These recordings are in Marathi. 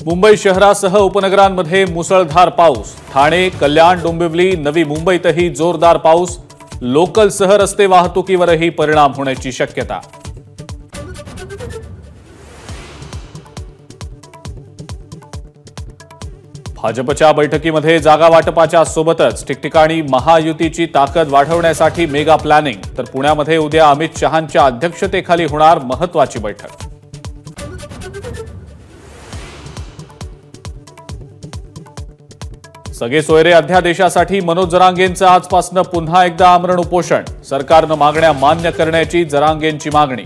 मुंबई शहरासह उपनगरांमध्ये मुसळधार पाऊस। ठाणे, कल्याण, डोंबिवली, नवी मुंबईतही जोरदार पाऊस। लोकलसह रस्ते वाहतुकीवरही परिणाम होण्याची शक्यता। भाजपच्या बैठकीमध्ये जागा वाटपाच्या सोबतच ठिकठिकाणी महायुतीची ताकद वाढवण्यासाठी मेगा प्लॅनिंग। तर पुण्यामध्ये उद्या अमित शहांच्या अध्यक्षतेखाली होणार महत्त्वाची बैठक। सगळे सोयरे अध्यादेशासाठी मनोज जरांगेंचं आजपासून पुन्हा एकदा आमरण उपोषण। सरकारनं मागण्या मान्य करण्याची जरांगेंची मागणी।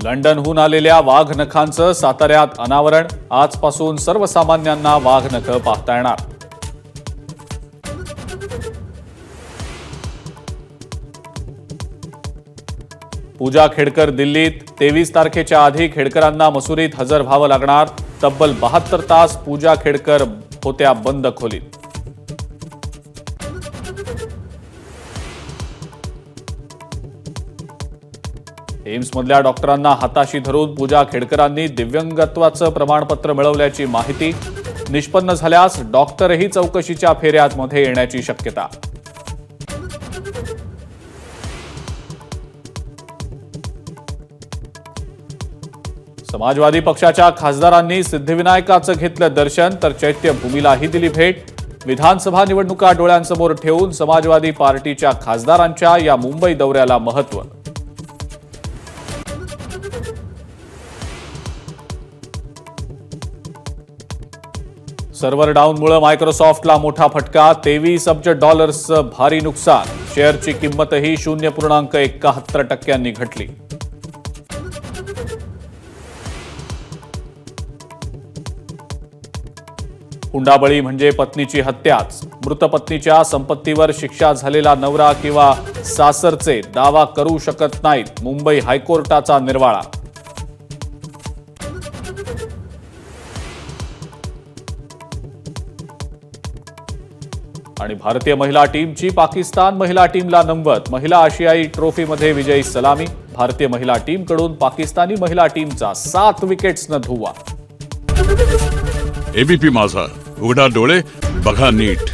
लंडनहून आलेल्या वाघनखांचं साताऱ्यात अनावरण। आजपासून सर्वसामान्यांना वाघनखं पाहता येणार। पूजा खेडकर दिल्लीत। 23 तारखेच्या आधी खेडकरांना मसुरीत हजर व्हावं लागणार। तब्बल 72 तास पूजा खेडकर होत्या बंद खोलीत। एम्समधल्या डॉक्टरांना हाताशी धरून पूजा खेडकरांनी दिव्यांगत्वाचं प्रमाणपत्र मिळवल्याची माहिती। निष्पन्न झाल्यास डॉक्टरही चौकशीच्या फेऱ्यामध्ये येण्याची शक्यता। समाजवादी पक्षाच्या खासदारांनी सिद्धिविनायकाचं घेतलं दर्शन, तर चैत्यभूमीलाही दिली भेट। विधानसभा निवडणुका डोळ्यांसमोर ठेवून समाजवादी पार्टीच्या खासदारांच्या या मुंबई दौऱ्याला महत्त्व। सर्व्हर डाऊनमुळे मायक्रोसॉफ्टला मोठा फटका। 23 अब्ज डॉलर्सचं भारी नुकसान। शेअरची किंमतही 0.71% घटली। हुंडाबळी म्हणजे पत्नीची हत्याच। मृत पत्नीच्या संपत्तीवर शिक्षा झालेला नवरा किंवा सासरचे दावा करू शकत नाहीत। मुंबई हायकोर्टाचा निर्वाळा। आणि भारतीय महिला टीमची पाकिस्तान महिला टीमला नमवत। महिला आशियाई ट्रॉफीमध्ये विजयी सलामी। भारतीय महिला टीमकडून पाकिस्तानी महिला टीमचा 7 विकेट्सनं धुव्वा। एबीपी माझा, उघडा डोळे बघा नीट।